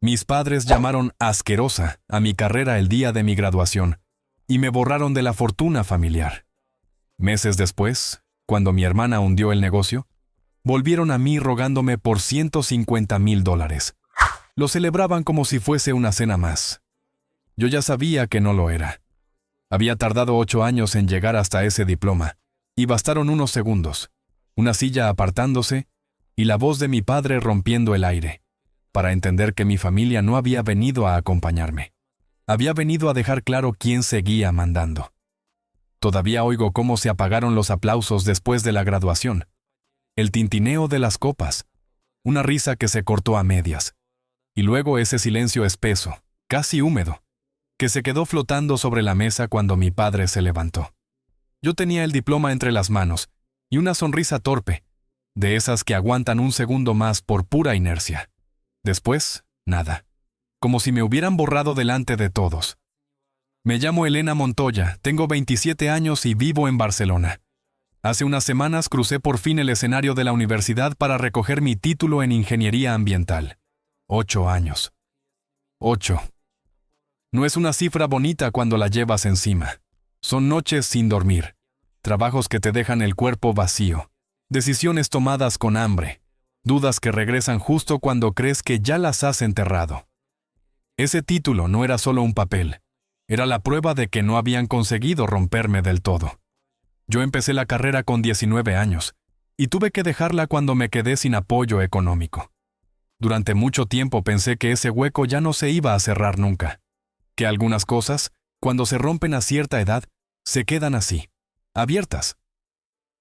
Mis padres llamaron asquerosa a mi carrera el día de mi graduación y me borraron de la fortuna familiar. Meses después, cuando mi hermana hundió el negocio, volvieron a mí rogándome por $150,000. Lo celebraban como si fuese una cena más. Yo ya sabía que no lo era. Había tardado 8 años en llegar hasta ese diploma, y bastaron unos segundos, una silla apartándose y la voz de mi padre rompiendo el aire, para entender que mi familia no había venido a acompañarme. Había venido a dejar claro quién seguía mandando. Todavía oigo cómo se apagaron los aplausos después de la graduación, el tintineo de las copas, una risa que se cortó a medias, y luego ese silencio espeso, casi húmedo, que se quedó flotando sobre la mesa cuando mi padre se levantó. Yo tenía el diploma entre las manos y una sonrisa torpe, de esas que aguantan un segundo más por pura inercia. Después, nada, como si me hubieran borrado delante de todos. Me llamo Elena Montoya, tengo 27 años y vivo en Barcelona. Hace unas semanas crucé por fin el escenario de la universidad para recoger mi título en Ingeniería Ambiental. 8 años. 8. No es una cifra bonita cuando la llevas encima. Son noches sin dormir, trabajos que te dejan el cuerpo vacío, decisiones tomadas con hambre, dudas que regresan justo cuando crees que ya las has enterrado. Ese título no era solo un papel, era la prueba de que no habían conseguido romperme del todo. Yo empecé la carrera con 19 años, y tuve que dejarla cuando me quedé sin apoyo económico. Durante mucho tiempo pensé que ese hueco ya no se iba a cerrar nunca, que algunas cosas, cuando se rompen a cierta edad, se quedan así, abiertas.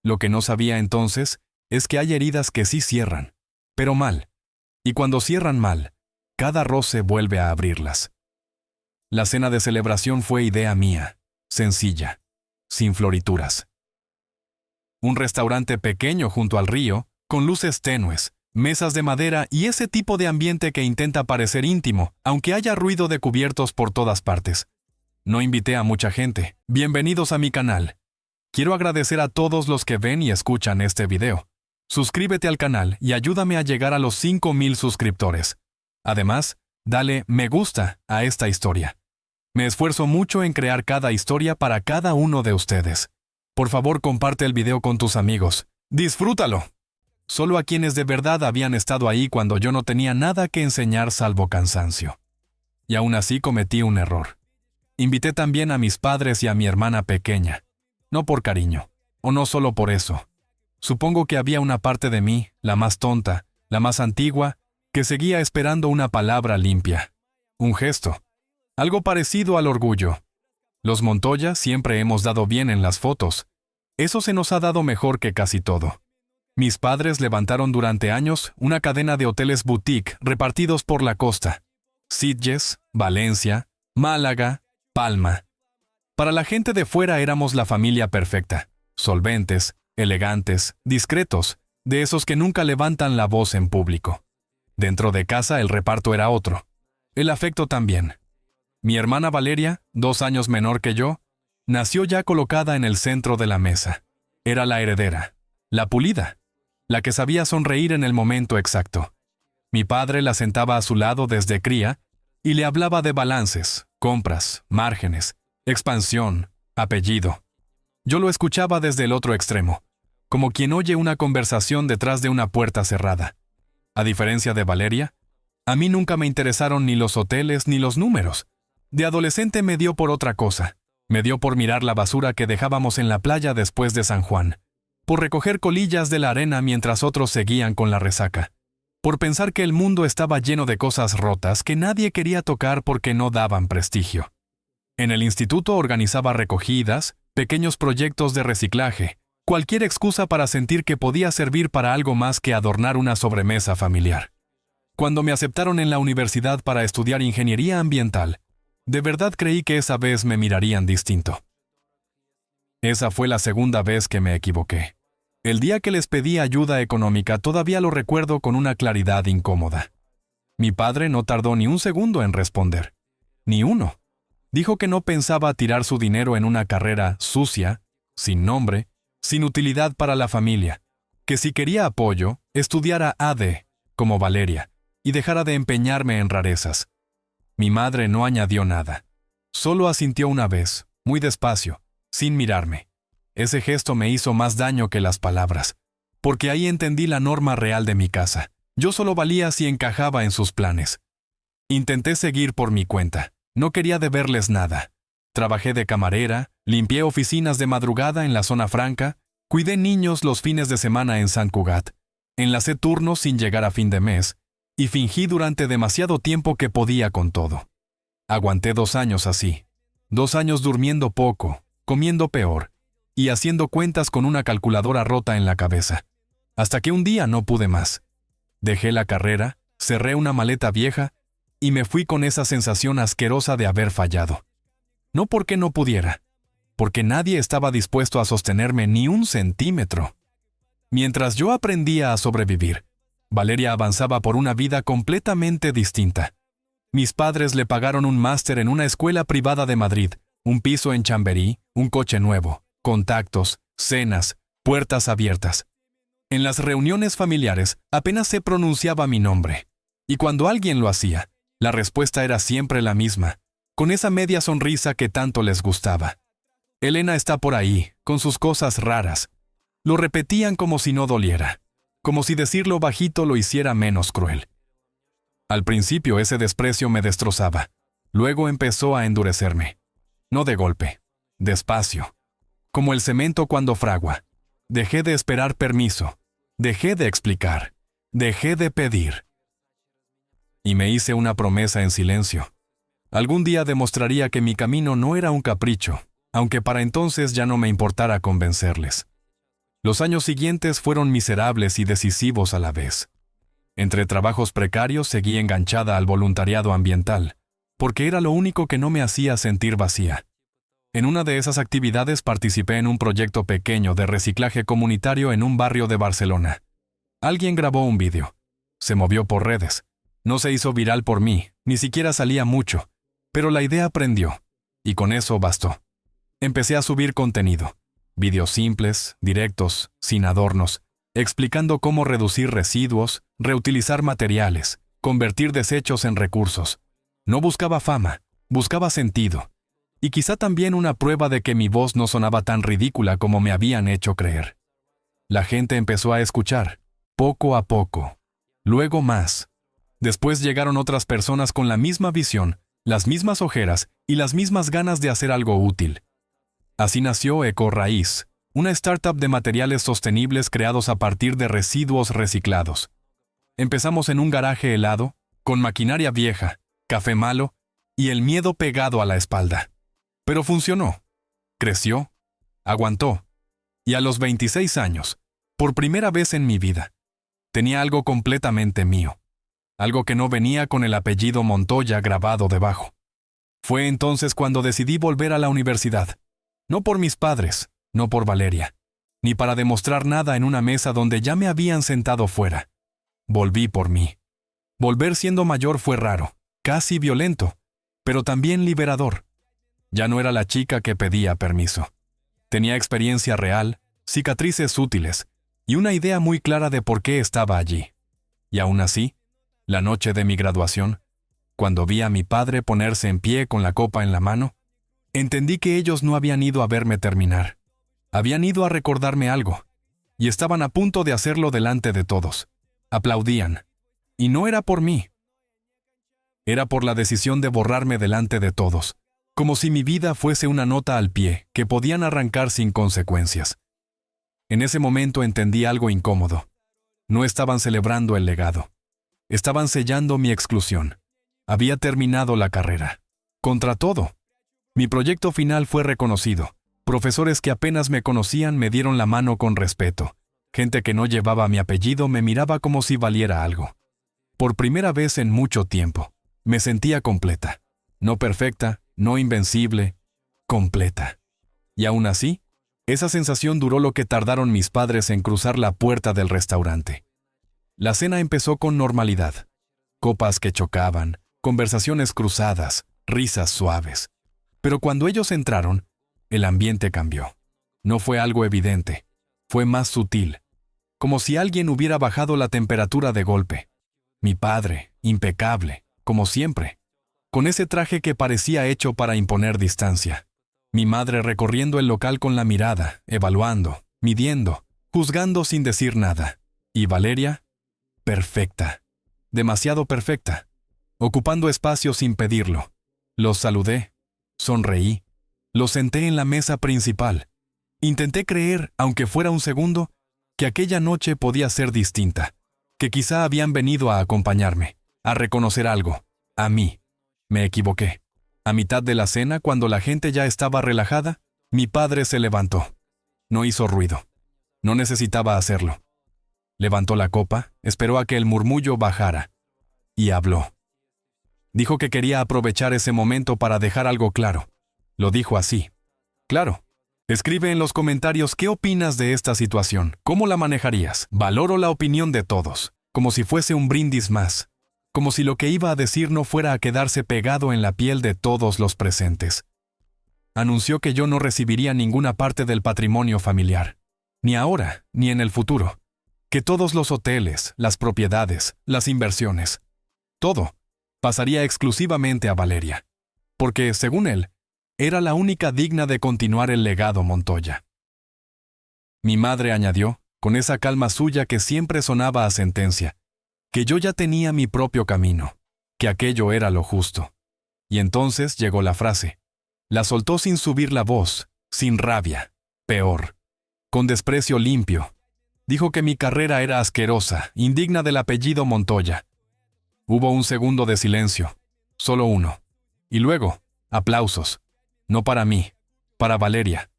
Lo que no sabía entonces es que hay heridas que sí cierran, pero mal, y cuando cierran mal, cada roce vuelve a abrirlas. La cena de celebración fue idea mía, sencilla, sin florituras. Un restaurante pequeño junto al río, con luces tenues, mesas de madera y ese tipo de ambiente que intenta parecer íntimo, aunque haya ruido de cubiertos por todas partes. No invité a mucha gente. Bienvenidos a mi canal. Quiero agradecer a todos los que ven y escuchan este video. Suscríbete al canal y ayúdame a llegar a los 5,000 suscriptores. Además, dale me gusta a esta historia. Me esfuerzo mucho en crear cada historia para cada uno de ustedes. Por favor, comparte el video con tus amigos. ¡Disfrútalo! Solo a quienes de verdad habían estado ahí cuando yo no tenía nada que enseñar salvo cansancio. Y aún así cometí un error. Invité también a mis padres y a mi hermana pequeña. No por cariño, o no solo por eso. Supongo que había una parte de mí, la más tonta, la más antigua, que seguía esperando una palabra limpia. Un gesto. Algo parecido al orgullo. Los Montoya siempre hemos dado bien en las fotos. Eso se nos ha dado mejor que casi todo. Mis padres levantaron durante años una cadena de hoteles boutique repartidos por la costa. Sitges, Valencia, Málaga, Palma. Para la gente de fuera éramos la familia perfecta. Solventes, elegantes, discretos, de esos que nunca levantan la voz en público. Dentro de casa el reparto era otro. El afecto también. Mi hermana Valeria, 2 años menor que yo, nació ya colocada en el centro de la mesa. Era la heredera, la pulida, la que sabía sonreír en el momento exacto. Mi padre la sentaba a su lado desde cría y le hablaba de balances, compras, márgenes, expansión, apellido. Yo lo escuchaba desde el otro extremo, como quien oye una conversación detrás de una puerta cerrada. A diferencia de Valeria, a mí nunca me interesaron ni los hoteles ni los números. De adolescente me dio por otra cosa. Me dio por mirar la basura que dejábamos en la playa después de San Juan, por recoger colillas de la arena mientras otros seguían con la resaca, por pensar que el mundo estaba lleno de cosas rotas que nadie quería tocar porque no daban prestigio. En el instituto organizaba recogidas, pequeños proyectos de reciclaje, cualquier excusa para sentir que podía servir para algo más que adornar una sobremesa familiar. Cuando me aceptaron en la universidad para estudiar ingeniería ambiental, de verdad creí que esa vez me mirarían distinto. Esa fue la segunda vez que me equivoqué. El día que les pedí ayuda económica todavía lo recuerdo con una claridad incómoda. Mi padre no tardó ni un segundo en responder. Ni uno. Dijo que no pensaba tirar su dinero en una carrera sucia, sin nombre, sin utilidad para la familia, que si quería apoyo, estudiara AD, como Valeria, y dejara de empeñarme en rarezas. Mi madre no añadió nada. Solo asintió una vez, muy despacio, sin mirarme. Ese gesto me hizo más daño que las palabras, porque ahí entendí la norma real de mi casa. Yo solo valía si encajaba en sus planes. Intenté seguir por mi cuenta. No quería deberles nada. Trabajé de camarera, limpié oficinas de madrugada en la zona franca, cuidé niños los fines de semana en San Cugat, enlacé turnos sin llegar a fin de mes, y fingí durante demasiado tiempo que podía con todo. Aguanté 2 años así. 2 años durmiendo poco, comiendo peor, y haciendo cuentas con una calculadora rota en la cabeza. Hasta que un día no pude más. Dejé la carrera, cerré una maleta vieja, y me fui con esa sensación asquerosa de haber fallado. No porque no pudiera, porque nadie estaba dispuesto a sostenerme ni un centímetro. Mientras yo aprendía a sobrevivir, Valeria avanzaba por una vida completamente distinta. Mis padres le pagaron un máster en una escuela privada de Madrid, un piso en Chamberí, un coche nuevo, contactos, cenas, puertas abiertas. En las reuniones familiares apenas se pronunciaba mi nombre, y cuando alguien lo hacía, la respuesta era siempre la misma, con esa media sonrisa que tanto les gustaba. Elena está por ahí, con sus cosas raras. Lo repetían como si no doliera, como si decirlo bajito lo hiciera menos cruel. Al principio ese desprecio me destrozaba, luego empezó a endurecerme. No de golpe, despacio, como el cemento cuando fragua. Dejé de esperar permiso, dejé de explicar, dejé de pedir. Y me hice una promesa en silencio. Algún día demostraría que mi camino no era un capricho, aunque para entonces ya no me importara convencerles. Los años siguientes fueron miserables y decisivos a la vez. Entre trabajos precarios seguí enganchada al voluntariado ambiental, porque era lo único que no me hacía sentir vacía. En una de esas actividades participé en un proyecto pequeño de reciclaje comunitario en un barrio de Barcelona. Alguien grabó un vídeo. Se movió por redes. No se hizo viral por mí, ni siquiera salía mucho, pero la idea prendió, y con eso bastó. Empecé a subir contenido, vídeos simples, directos, sin adornos, explicando cómo reducir residuos, reutilizar materiales, convertir desechos en recursos. No buscaba fama, buscaba sentido, y quizá también una prueba de que mi voz no sonaba tan ridícula como me habían hecho creer. La gente empezó a escuchar, poco a poco, luego más. Después llegaron otras personas con la misma visión, las mismas ojeras y las mismas ganas de hacer algo útil. Así nació EcoRaíz, una startup de materiales sostenibles creados a partir de residuos reciclados. Empezamos en un garaje helado, con maquinaria vieja, café malo y el miedo pegado a la espalda. Pero funcionó, creció, aguantó, y a los 26 años, por primera vez en mi vida, tenía algo completamente mío. Algo que no venía con el apellido Montoya grabado debajo. Fue entonces cuando decidí volver a la universidad. No por mis padres, no por Valeria, ni para demostrar nada en una mesa donde ya me habían sentado fuera. Volví por mí. Volver siendo mayor fue raro, casi violento, pero también liberador. Ya no era la chica que pedía permiso. Tenía experiencia real, cicatrices útiles, y una idea muy clara de por qué estaba allí. Y aún así, la noche de mi graduación, cuando vi a mi padre ponerse en pie con la copa en la mano, entendí que ellos no habían ido a verme terminar. Habían ido a recordarme algo, y estaban a punto de hacerlo delante de todos. Aplaudían. Y no era por mí. Era por la decisión de borrarme delante de todos, como si mi vida fuese una nota al pie que podían arrancar sin consecuencias. En ese momento entendí algo incómodo. No estaban celebrando el legado. Estaban sellando mi exclusión. Había terminado la carrera. Contra todo. Mi proyecto final fue reconocido. Profesores que apenas me conocían me dieron la mano con respeto. Gente que no llevaba mi apellido me miraba como si valiera algo. Por primera vez en mucho tiempo, me sentía completa. No perfecta, no invencible, completa. Y aún así, esa sensación duró lo que tardaron mis padres en cruzar la puerta del restaurante. La cena empezó con normalidad. Copas que chocaban, conversaciones cruzadas, risas suaves. Pero cuando ellos entraron, el ambiente cambió. No fue algo evidente, fue más sutil, como si alguien hubiera bajado la temperatura de golpe. Mi padre, impecable, como siempre, con ese traje que parecía hecho para imponer distancia. Mi madre recorriendo el local con la mirada, evaluando, midiendo, juzgando sin decir nada. Y Valeria, perfecta, demasiado perfecta, ocupando espacio sin pedirlo. Los saludé, sonreí, los senté en la mesa principal. Intenté creer, aunque fuera un segundo, que aquella noche podía ser distinta, que quizá habían venido a acompañarme, a reconocer algo, a mí. Me equivoqué. A mitad de la cena, cuando la gente ya estaba relajada, mi padre se levantó. No hizo ruido. No necesitaba hacerlo. Levantó la copa, esperó a que el murmullo bajara, y habló. Dijo que quería aprovechar ese momento para dejar algo claro. Lo dijo así. Claro. Escribe en los comentarios qué opinas de esta situación, cómo la manejarías. Valoro la opinión de todos, como si fuese un brindis más, como si lo que iba a decir no fuera a quedarse pegado en la piel de todos los presentes. Anunció que yo no recibiría ninguna parte del patrimonio familiar, ni ahora, ni en el futuro, que todos los hoteles, las propiedades, las inversiones, todo, pasaría exclusivamente a Valeria, porque, según él, era la única digna de continuar el legado Montoya. Mi madre añadió, con esa calma suya que siempre sonaba a sentencia, que yo ya tenía mi propio camino, que aquello era lo justo. Y entonces llegó la frase. La soltó sin subir la voz, sin rabia, peor, con desprecio limpio. Dijo que mi carrera era asquerosa, indigna del apellido Montoya. Hubo un segundo de silencio, solo uno. Y luego, aplausos. No para mí, para Valeria.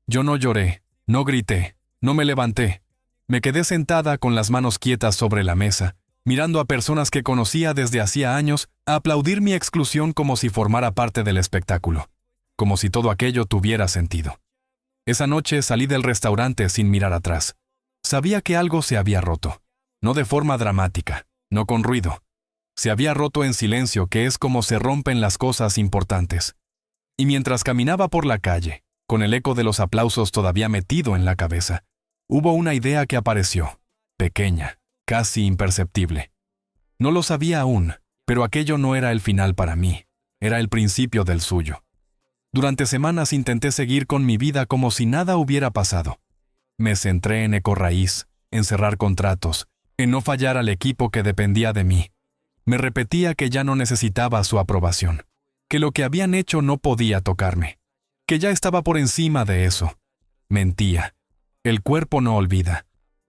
Yo no lloré, no grité, no me levanté. Me quedé sentada con las manos quietas sobre la mesa, mirando a personas que conocía desde hacía años a aplaudir mi exclusión como si formara parte del espectáculo, como si todo aquello tuviera sentido. Esa noche salí del restaurante sin mirar atrás. Sabía que algo se había roto, no de forma dramática, no con ruido. Se había roto en silencio, que es como se rompen las cosas importantes. Y mientras caminaba por la calle, con el eco de los aplausos todavía metido en la cabeza, hubo una idea que apareció, pequeña, casi imperceptible. No lo sabía aún, pero aquello no era el final para mí, era el principio del suyo. Durante semanas intenté seguir con mi vida como si nada hubiera pasado. Me centré en Ecorraíz, en cerrar contratos, en no fallar al equipo que dependía de mí. Me repetía que ya no necesitaba su aprobación, que lo que habían hecho no podía tocarme, que ya estaba por encima de eso. Mentía. El cuerpo no olvida,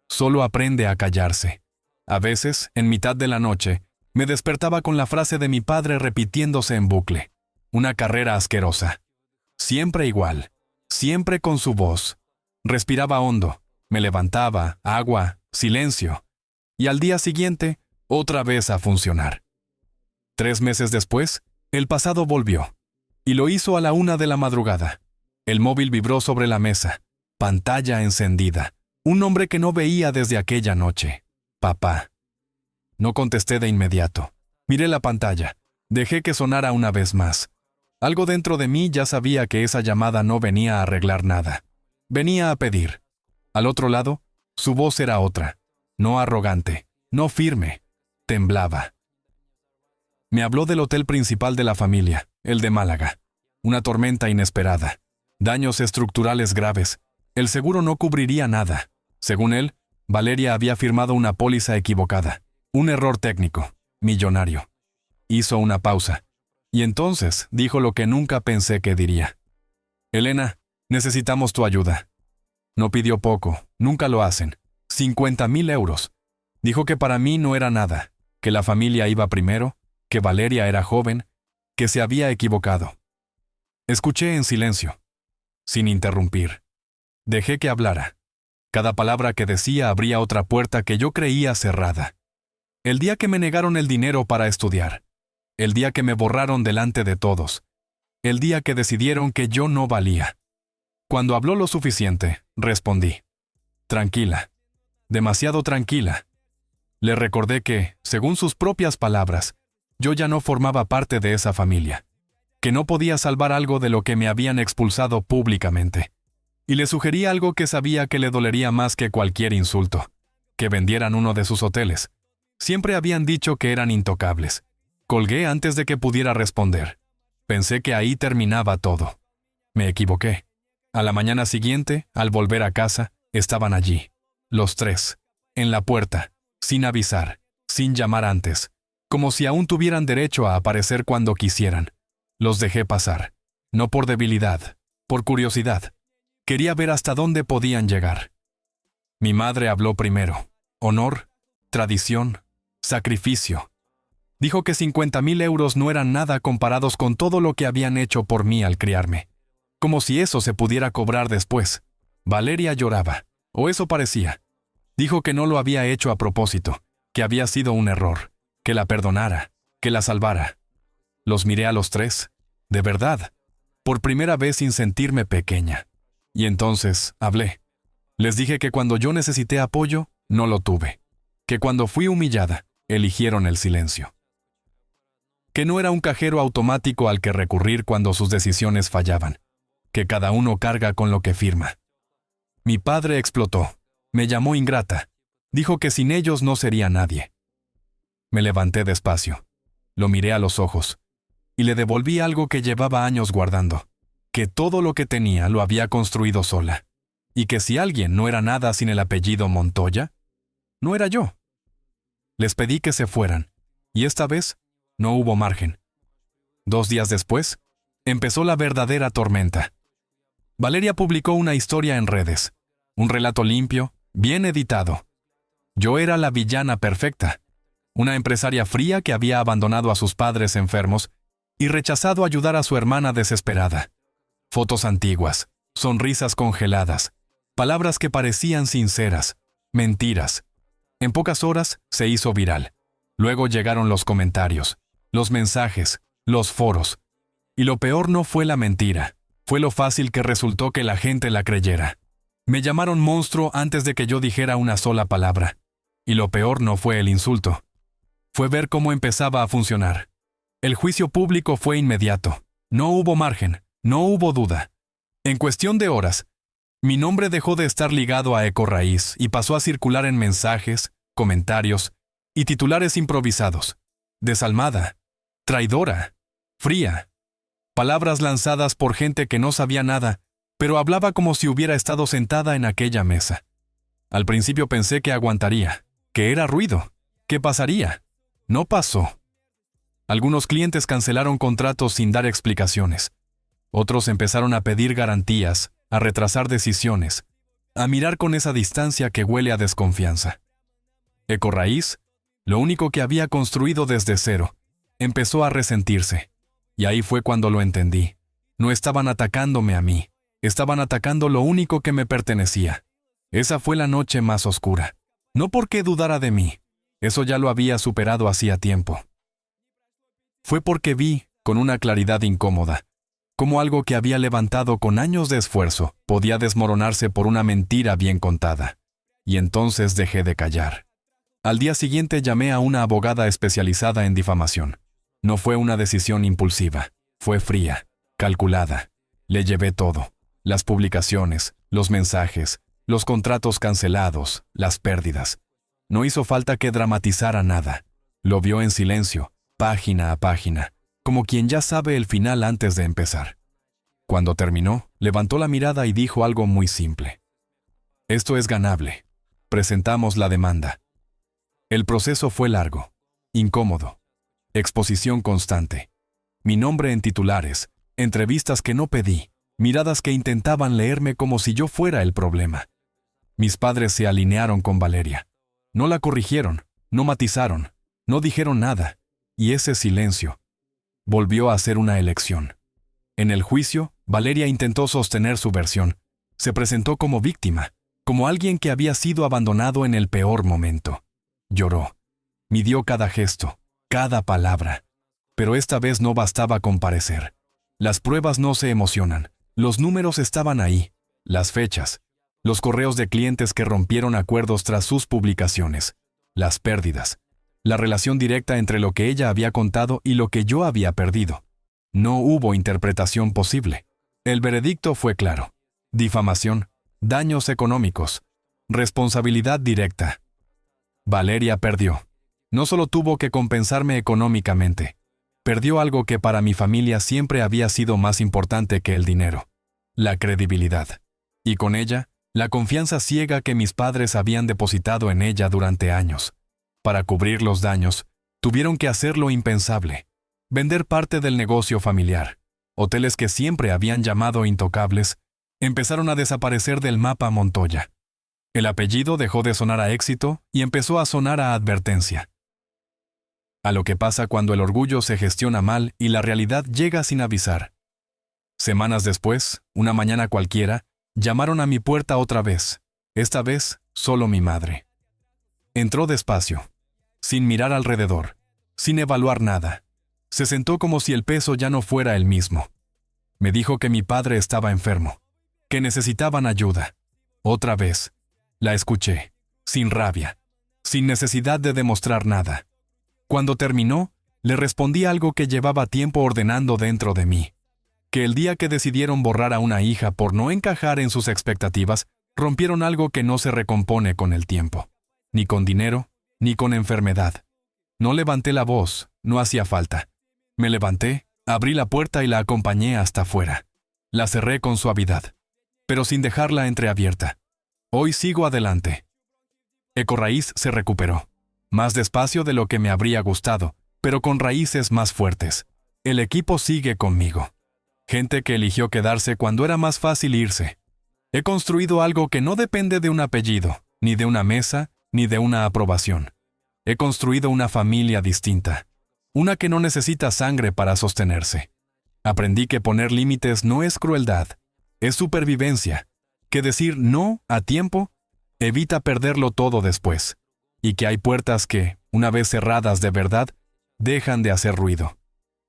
solo aprende a callarse. A veces, en mitad de la noche, me despertaba con la frase de mi padre repitiéndose en bucle. Una carrera asquerosa. Siempre igual, siempre con su voz. Respiraba hondo, me levantaba, agua, silencio. Y al día siguiente, otra vez a funcionar. 3 meses después, el pasado volvió, y lo hizo a la 1 de la madrugada. El móvil vibró sobre la mesa, pantalla encendida, un nombre que no veía desde aquella noche. Papá. No contesté de inmediato. Miré la pantalla, dejé que sonara una vez más. Algo dentro de mí ya sabía que esa llamada no venía a arreglar nada. Venía a pedir. Al otro lado, su voz era otra, no arrogante, no firme, temblaba. Me habló del hotel principal de la familia, el de Málaga. Una tormenta inesperada. Daños estructurales graves. El seguro no cubriría nada. Según él, Valeria había firmado una póliza equivocada. Un error técnico. Millonario. Hizo una pausa. Y entonces dijo lo que nunca pensé que diría. Elena, necesitamos tu ayuda. No pidió poco. Nunca lo hacen. 50.000 euros. Dijo que para mí no era nada. Que la familia iba primero. Que Valeria era joven, que se había equivocado. Escuché en silencio, sin interrumpir. Dejé que hablara. Cada palabra que decía abría otra puerta que yo creía cerrada. El día que me negaron el dinero para estudiar. El día que me borraron delante de todos. El día que decidieron que yo no valía. Cuando habló lo suficiente, respondí. Tranquila. Demasiado tranquila. Le recordé que, según sus propias palabras, yo ya no formaba parte de esa familia, que no podía salvar algo de lo que me habían expulsado públicamente. Y le sugerí algo que sabía que le dolería más que cualquier insulto, que vendieran uno de sus hoteles. Siempre habían dicho que eran intocables. Colgué antes de que pudiera responder. Pensé que ahí terminaba todo. Me equivoqué. A la mañana siguiente, al volver a casa, estaban allí, los tres, en la puerta, sin avisar, sin llamar antes, como si aún tuvieran derecho a aparecer cuando quisieran. Los dejé pasar, no por debilidad, por curiosidad. Quería ver hasta dónde podían llegar. Mi madre habló primero. Honor, tradición, sacrificio. Dijo que 50,000 euros no eran nada comparados con todo lo que habían hecho por mí al criarme. Como si eso se pudiera cobrar después. Valeria lloraba, o eso parecía. Dijo que no lo había hecho a propósito, que había sido un error, que la perdonara, que la salvara. Los miré a los tres, de verdad, por primera vez sin sentirme pequeña. Y entonces hablé. Les dije que cuando yo necesité apoyo, no lo tuve. Que cuando fui humillada, eligieron el silencio. Que no era un cajero automático al que recurrir cuando sus decisiones fallaban. Que cada uno carga con lo que firma. Mi padre explotó. Me llamó ingrata. Dijo que sin ellos no sería nadie. Me levanté despacio. Lo miré a los ojos. Y le devolví algo que llevaba años guardando. Que todo lo que tenía lo había construido sola. Y que si alguien no era nada sin el apellido Montoya, no era yo. Les pedí que se fueran. Y esta vez, no hubo margen. 2 días después, empezó la verdadera tormenta. Valeria publicó una historia en redes. Un relato limpio, bien editado. Yo era la villana perfecta. Una empresaria fría que había abandonado a sus padres enfermos y rechazado ayudar a su hermana desesperada. Fotos antiguas, sonrisas congeladas, palabras que parecían sinceras, mentiras. En pocas horas se hizo viral. Luego llegaron los comentarios, los mensajes, los foros. Y lo peor no fue la mentira, fue lo fácil que resultó que la gente la creyera. Me llamaron monstruo antes de que yo dijera una sola palabra. Y lo peor no fue el insulto. Fue ver cómo empezaba a funcionar. El juicio público fue inmediato. No hubo margen, no hubo duda. En cuestión de horas, mi nombre dejó de estar ligado a Ecorraíz y pasó a circular en mensajes, comentarios y titulares improvisados. Desalmada, traidora, fría. Palabras lanzadas por gente que no sabía nada, pero hablaba como si hubiera estado sentada en aquella mesa. Al principio pensé que aguantaría, que era ruido, que pasaría. No pasó. Algunos clientes cancelaron contratos sin dar explicaciones. Otros empezaron a pedir garantías, a retrasar decisiones, a mirar con esa distancia que huele a desconfianza. Ecorraíz, lo único que había construido desde cero, empezó a resentirse. Y ahí fue cuando lo entendí. No estaban atacándome a mí, estaban atacando lo único que me pertenecía. Esa fue la noche más oscura. No porque dudara de mí, eso ya lo había superado hacía tiempo. Fue porque vi, con una claridad incómoda, cómo algo que había levantado con años de esfuerzo podía desmoronarse por una mentira bien contada. Y entonces dejé de callar. Al día siguiente llamé a una abogada especializada en difamación. No fue una decisión impulsiva, fue fría, calculada. Le llevé todo: las publicaciones, los mensajes, los contratos cancelados, las pérdidas. No hizo falta que dramatizara nada. Lo vio en silencio, página a página, como quien ya sabe el final antes de empezar. Cuando terminó, levantó la mirada y dijo algo muy simple. Esto es ganable. Presentamos la demanda. El proceso fue largo, incómodo, exposición constante. Mi nombre en titulares, entrevistas que no pedí, miradas que intentaban leerme como si yo fuera el problema. Mis padres se alinearon con Valeria. No la corrigieron, no matizaron, no dijeron nada. Y ese silencio volvió a ser una elección. En el juicio, Valeria intentó sostener su versión. Se presentó como víctima, como alguien que había sido abandonado en el peor momento. Lloró. Midió cada gesto, cada palabra. Pero esta vez no bastaba con parecer. Las pruebas no se emocionan. Los números estaban ahí. Las fechas. Los correos de clientes que rompieron acuerdos tras sus publicaciones. Las pérdidas. La relación directa entre lo que ella había contado y lo que yo había perdido. No hubo interpretación posible. El veredicto fue claro. Difamación, daños económicos, responsabilidad directa. Valeria perdió. No solo tuvo que compensarme económicamente, perdió algo que para mi familia siempre había sido más importante que el dinero: la credibilidad. Y con ella, la confianza ciega que mis padres habían depositado en ella durante años. Para cubrir los daños, tuvieron que hacer lo impensable: vender parte del negocio familiar. Hoteles que siempre habían llamado intocables empezaron a desaparecer del mapa Montoya. El apellido dejó de sonar a éxito y empezó a sonar a advertencia. A lo que pasa cuando el orgullo se gestiona mal y la realidad llega sin avisar. Semanas después, una mañana cualquiera, llamaron a mi puerta otra vez, esta vez solo mi madre. Entró despacio, sin mirar alrededor, sin evaluar nada. Se sentó como si el peso ya no fuera el mismo. Me dijo que mi padre estaba enfermo, que necesitaban ayuda. Otra vez. La escuché, sin rabia, sin necesidad de demostrar nada. Cuando terminó, le respondí algo que llevaba tiempo ordenando dentro de mí: que el día que decidieron borrar a una hija por no encajar en sus expectativas, rompieron algo que no se recompone con el tiempo, ni con dinero, ni con enfermedad. No levanté la voz, no hacía falta. Me levanté, abrí la puerta y la acompañé hasta afuera. La cerré con suavidad, pero sin dejarla entreabierta. Hoy sigo adelante. Ecorraíz se recuperó, más despacio de lo que me habría gustado, pero con raíces más fuertes. El equipo sigue conmigo. Gente que eligió quedarse cuando era más fácil irse. He construido algo que no depende de un apellido, ni de una mesa, ni de una aprobación. He construido una familia distinta, una que no necesita sangre para sostenerse. Aprendí que poner límites no es crueldad, es supervivencia, que decir no a tiempo evita perderlo todo después, y que hay puertas que, una vez cerradas de verdad, dejan de hacer ruido.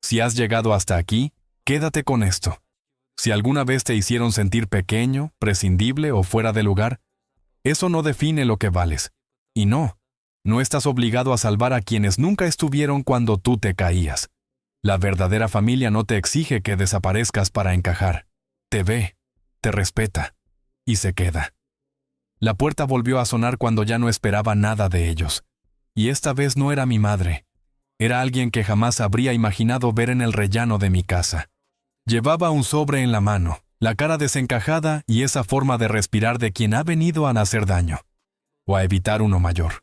Si has llegado hasta aquí, quédate con esto. Si alguna vez te hicieron sentir pequeño, prescindible o fuera de lugar, eso no define lo que vales. Y no estás obligado a salvar a quienes nunca estuvieron cuando tú te caías. La verdadera familia no te exige que desaparezcas para encajar. Te ve, te respeta y se queda. La puerta volvió a sonar cuando ya no esperaba nada de ellos. Y esta vez no era mi madre. Era alguien que jamás habría imaginado ver en el rellano de mi casa. Llevaba un sobre en la mano, la cara desencajada y esa forma de respirar de quien ha venido a hacer daño, o a evitar uno mayor.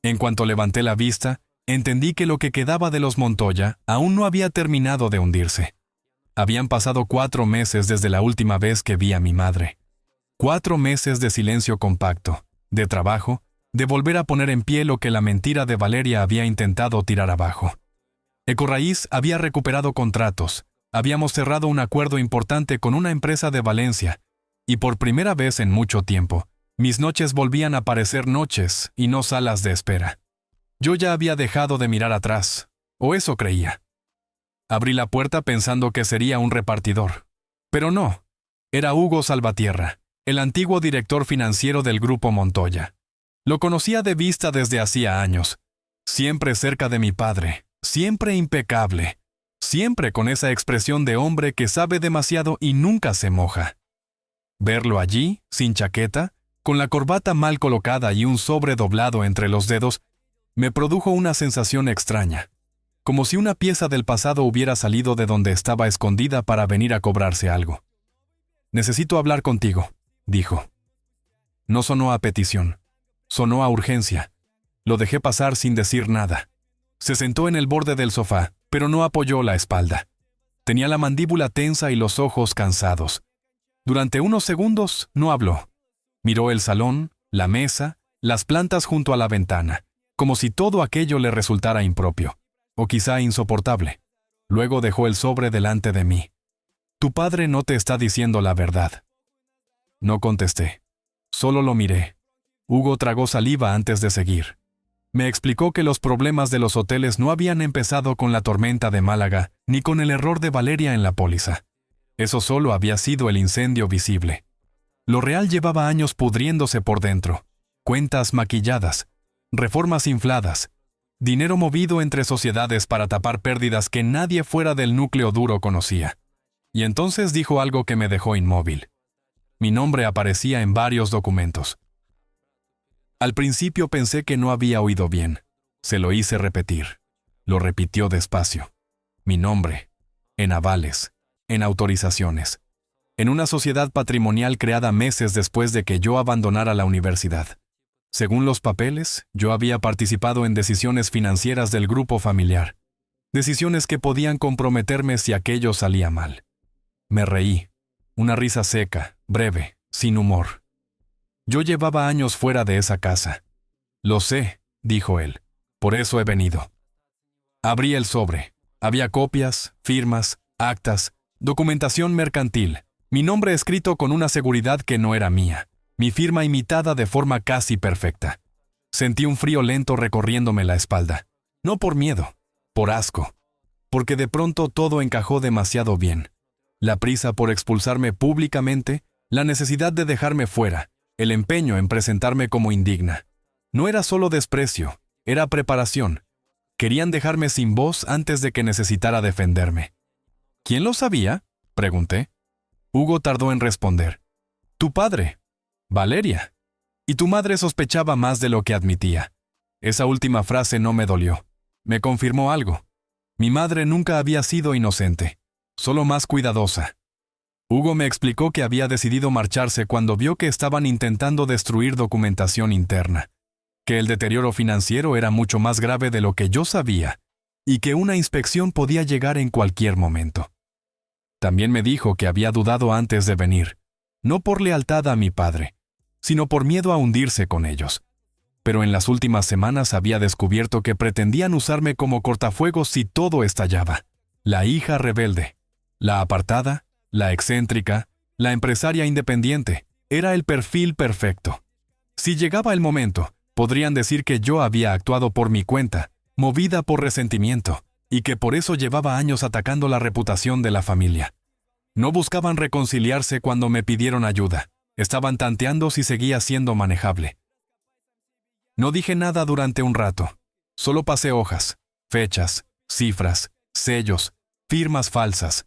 En cuanto levanté la vista, entendí que lo que quedaba de los Montoya aún no había terminado de hundirse. Habían pasado 4 meses desde la última vez que vi a mi madre. 4 meses de silencio compacto, de trabajo, de volver a poner en pie lo que la mentira de Valeria había intentado tirar abajo. Ecorraíz había recuperado contratos, habíamos cerrado un acuerdo importante con una empresa de Valencia, y por primera vez en mucho tiempo, mis noches volvían a parecer noches y no salas de espera. Yo ya había dejado de mirar atrás, o eso creía. Abrí la puerta pensando que sería un repartidor, pero no, era Hugo Salvatierra, el antiguo director financiero del Grupo Montoya. Lo conocía de vista desde hacía años, siempre cerca de mi padre, siempre impecable, siempre con esa expresión de hombre que sabe demasiado y nunca se moja. Verlo allí, sin chaqueta, con la corbata mal colocada y un sobre doblado entre los dedos, me produjo una sensación extraña, como si una pieza del pasado hubiera salido de donde estaba escondida para venir a cobrarse algo. «Necesito hablar contigo», dijo. No sonó a petición, sonó a urgencia. Lo dejé pasar sin decir nada. Se sentó en el borde del sofá, pero no apoyó la espalda. Tenía la mandíbula tensa y los ojos cansados. Durante unos segundos no habló. Miró el salón, la mesa, las plantas junto a la ventana, como si todo aquello le resultara impropio, o quizá insoportable. Luego dejó el sobre delante de mí. «Tu padre no te está diciendo la verdad». No contesté. Solo lo miré. Hugo tragó saliva antes de seguir. Me explicó que los problemas de los hoteles no habían empezado con la tormenta de Málaga, ni con el error de Valeria en la póliza. Eso solo había sido el incendio visible. Lo real llevaba años pudriéndose por dentro. Cuentas maquilladas, reformas infladas, dinero movido entre sociedades para tapar pérdidas que nadie fuera del núcleo duro conocía. Y entonces dijo algo que me dejó inmóvil. Mi nombre aparecía en varios documentos. Al principio pensé que no había oído bien. Se lo hice repetir. Lo repitió despacio. Mi nombre. En avales. En autorizaciones. En una sociedad patrimonial creada meses después de que yo abandonara la universidad. Según los papeles, yo había participado en decisiones financieras del grupo familiar. Decisiones que podían comprometerme si aquello salía mal. Me reí. Una risa seca, breve, sin humor. Yo llevaba años fuera de esa casa. Lo sé, dijo él. Por eso he venido. Abrí el sobre. Había copias, firmas, actas, documentación mercantil. Mi nombre escrito con una seguridad que no era mía. Mi firma imitada de forma casi perfecta. Sentí un frío lento recorriéndome la espalda. No por miedo, por asco. Porque de pronto todo encajó demasiado bien. La prisa por expulsarme públicamente, la necesidad de dejarme fuera, el empeño en presentarme como indigna. No era solo desprecio, era preparación. Querían dejarme sin voz antes de que necesitara defenderme. ¿Quién lo sabía?, pregunté. Hugo tardó en responder. Tu padre. Valeria. Y tu madre sospechaba más de lo que admitía. Esa última frase no me dolió. Me confirmó algo. Mi madre nunca había sido inocente, solo más cuidadosa. Hugo me explicó que había decidido marcharse cuando vio que estaban intentando destruir documentación interna, que el deterioro financiero era mucho más grave de lo que yo sabía, y que una inspección podía llegar en cualquier momento. También me dijo que había dudado antes de venir, no por lealtad a mi padre, sino por miedo a hundirse con ellos. Pero en las últimas semanas había descubierto que pretendían usarme como cortafuegos si todo estallaba. La hija rebelde, la apartada, la excéntrica, la empresaria independiente, era el perfil perfecto. Si llegaba el momento, podrían decir que yo había actuado por mi cuenta, movida por resentimiento, y que por eso llevaba años atacando la reputación de la familia. No buscaban reconciliarse cuando me pidieron ayuda. Estaban tanteando si seguía siendo manejable. No dije nada durante un rato. Solo pasé hojas, fechas, cifras, sellos, firmas falsas.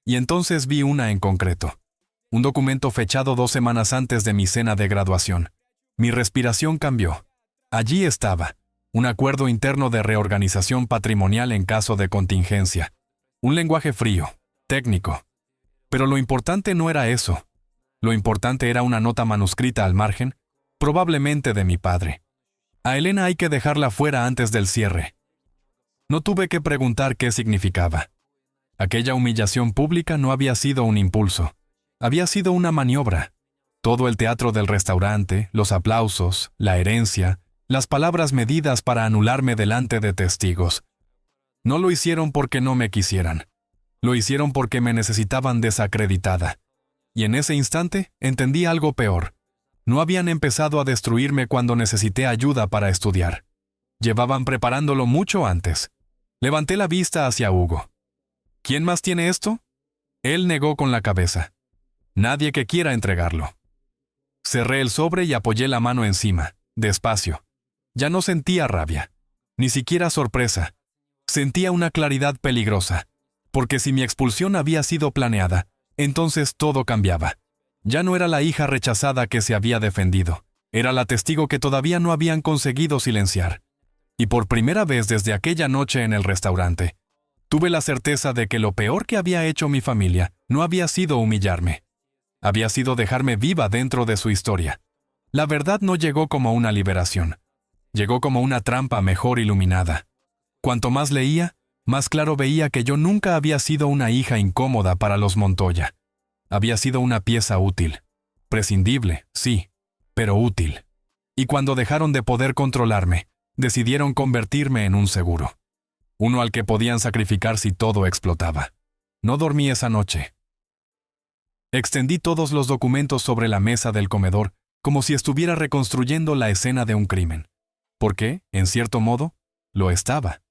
Y entonces vi una en concreto. Un documento fechado 2 semanas antes de mi cena de graduación. Mi respiración cambió. Allí estaba. Un acuerdo interno de reorganización patrimonial en caso de contingencia. Un lenguaje frío, técnico. Pero lo importante no era eso. Lo importante era una nota manuscrita al margen, probablemente de mi padre. A Elena hay que dejarla fuera antes del cierre. No tuve que preguntar qué significaba. Aquella humillación pública no había sido un impulso. Había sido una maniobra. Todo el teatro del restaurante, los aplausos, la herencia, las palabras medidas para anularme delante de testigos. No lo hicieron porque no me quisieran. Lo hicieron porque me necesitaban desacreditada. Y en ese instante entendí algo peor. No habían empezado a destruirme cuando necesité ayuda para estudiar. Llevaban preparándolo mucho antes. Levanté la vista hacia Hugo. ¿Quién más tiene esto? Él negó con la cabeza. Nadie que quiera entregarlo. Cerré el sobre y apoyé la mano encima, despacio. Ya no sentía rabia, ni siquiera sorpresa. Sentía una claridad peligrosa, porque si mi expulsión había sido planeada, entonces todo cambiaba. Ya no era la hija rechazada que se había defendido, era la testigo que todavía no habían conseguido silenciar. Y por primera vez desde aquella noche en el restaurante, tuve la certeza de que lo peor que había hecho mi familia no había sido humillarme. Había sido dejarme viva dentro de su historia. La verdad no llegó como una liberación. Llegó como una trampa mejor iluminada. Cuanto más leía, más claro veía que yo nunca había sido una hija incómoda para los Montoya. Había sido una pieza útil. Prescindible, sí, pero útil. Y cuando dejaron de poder controlarme, decidieron convertirme en un seguro. Uno al que podían sacrificar si todo explotaba. No dormí esa noche. Extendí todos los documentos sobre la mesa del comedor, como si estuviera reconstruyendo la escena de un crimen. Porque, en cierto modo, lo estaba.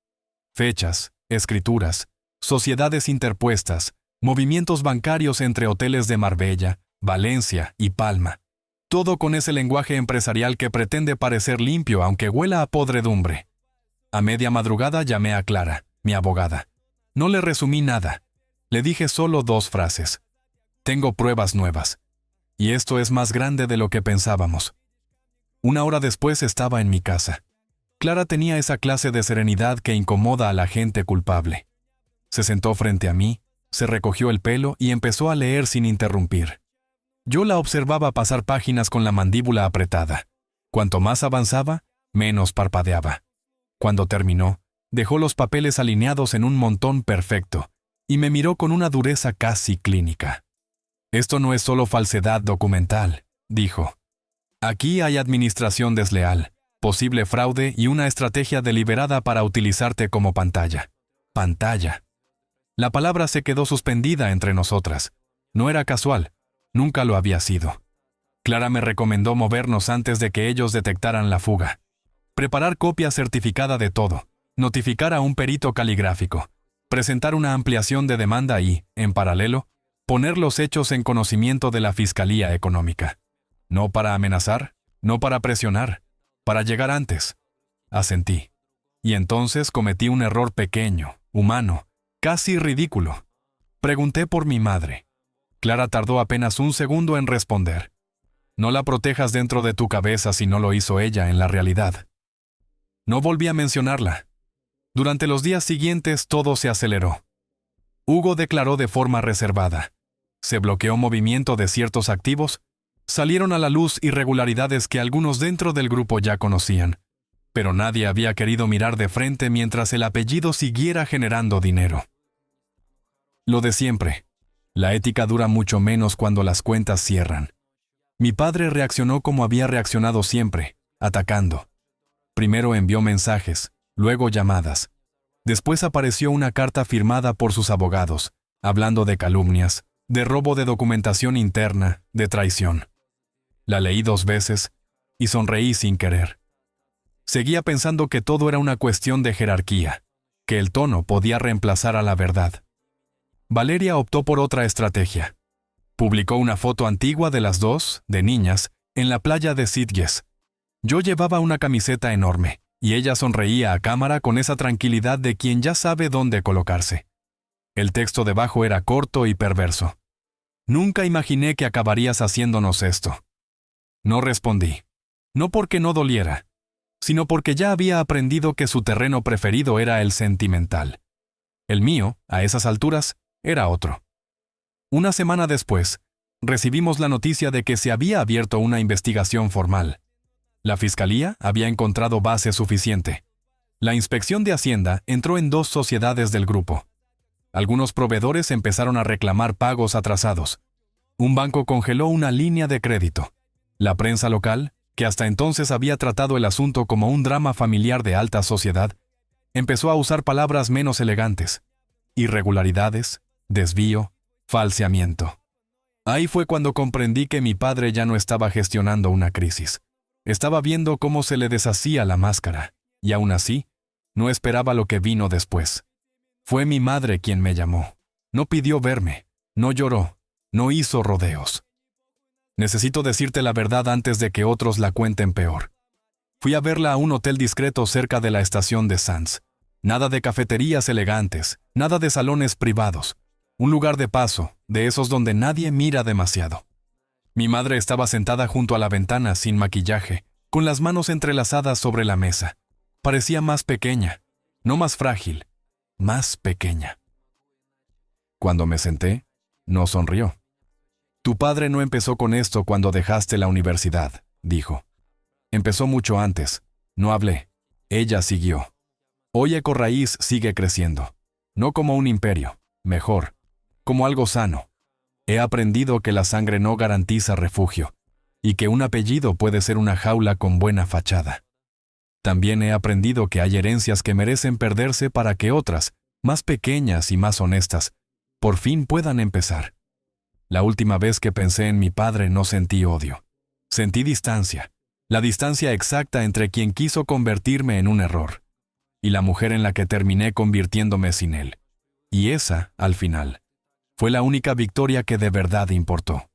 Fechas, escrituras, sociedades interpuestas, movimientos bancarios entre hoteles de Marbella, Valencia y Palma. Todo con ese lenguaje empresarial que pretende parecer limpio aunque huela a podredumbre. A media madrugada llamé a Clara, mi abogada. No le resumí nada. Le dije solo 2 frases. Tengo pruebas nuevas. Y esto es más grande de lo que pensábamos. 1 hora después estaba en mi casa. Clara tenía esa clase de serenidad que incomoda a la gente culpable. Se sentó frente a mí, se recogió el pelo y empezó a leer sin interrumpir. Yo la observaba pasar páginas con la mandíbula apretada. Cuanto más avanzaba, menos parpadeaba. Cuando terminó, dejó los papeles alineados en un montón perfecto y me miró con una dureza casi clínica. «Esto no es solo falsedad documental», dijo. «Aquí hay administración desleal, posible fraude y una estrategia deliberada para utilizarte como pantalla». Pantalla. La palabra se quedó suspendida entre nosotras. No era casual, nunca lo había sido. Clara me recomendó movernos antes de que ellos detectaran la fuga. Preparar copia certificada de todo, notificar a un perito caligráfico, presentar una ampliación de demanda y, en paralelo, poner los hechos en conocimiento de la Fiscalía Económica. No para amenazar, no para presionar, para llegar antes. Asentí. Y entonces cometí un error pequeño, humano, casi ridículo. Pregunté por mi madre. Clara tardó apenas un segundo en responder. No la protejas dentro de tu cabeza si no lo hizo ella en la realidad. No volví a mencionarla. Durante los días siguientes todo se aceleró. Hugo declaró de forma reservada. Se bloqueó movimiento de ciertos activos. Salieron a la luz irregularidades que algunos dentro del grupo ya conocían. Pero nadie había querido mirar de frente mientras el apellido siguiera generando dinero. Lo de siempre. La ética dura mucho menos cuando las cuentas cierran. Mi padre reaccionó como había reaccionado siempre, atacando. Primero envió mensajes, luego llamadas. Después apareció una carta firmada por sus abogados, hablando de calumnias, de robo de documentación interna, de traición. La leí 2 veces y sonreí sin querer. Seguía pensando que todo era una cuestión de jerarquía, que el tono podía reemplazar a la verdad. Valeria optó por otra estrategia. Publicó una foto antigua de las dos, de niñas, en la playa de Sitges. Yo llevaba una camiseta enorme, y ella sonreía a cámara con esa tranquilidad de quien ya sabe dónde colocarse. El texto debajo era corto y perverso. Nunca imaginé que acabarías haciéndonos esto. No respondí. No porque no doliera, sino porque ya había aprendido que su terreno preferido era el sentimental. El mío, a esas alturas, era otro. Una semana después, recibimos la noticia de que se había abierto una investigación formal. La Fiscalía había encontrado base suficiente. La Inspección de Hacienda entró en 2 sociedades del grupo. Algunos proveedores empezaron a reclamar pagos atrasados. Un banco congeló una línea de crédito. La prensa local, que hasta entonces había tratado el asunto como un drama familiar de alta sociedad, empezó a usar palabras menos elegantes. Irregularidades, desvío, falseamiento. Ahí fue cuando comprendí que mi padre ya no estaba gestionando una crisis. Estaba viendo cómo se le deshacía la máscara, y aún así, no esperaba lo que vino después. Fue mi madre quien me llamó. No pidió verme, no lloró, no hizo rodeos. Necesito decirte la verdad antes de que otros la cuenten peor. Fui a verla a un hotel discreto cerca de la estación de Sanz. Nada de cafeterías elegantes, nada de salones privados. Un lugar de paso, de esos donde nadie mira demasiado. Mi madre estaba sentada junto a la ventana sin maquillaje, con las manos entrelazadas sobre la mesa. Parecía más pequeña, no más frágil, más pequeña. Cuando me senté, no sonrió. Tu padre no empezó con esto cuando dejaste la universidad, dijo. Empezó mucho antes. No hablé. Ella siguió. Hoy Ecorraíz sigue creciendo. No como un imperio, mejor, como algo sano. He aprendido que la sangre no garantiza refugio, y que un apellido puede ser una jaula con buena fachada. También he aprendido que hay herencias que merecen perderse para que otras, más pequeñas y más honestas, por fin puedan empezar. La última vez que pensé en mi padre no sentí odio. Sentí distancia, la distancia exacta entre quien quiso convertirme en un error, y la mujer en la que terminé convirtiéndome sin él. Y esa, al final, fue la única victoria que de verdad importó.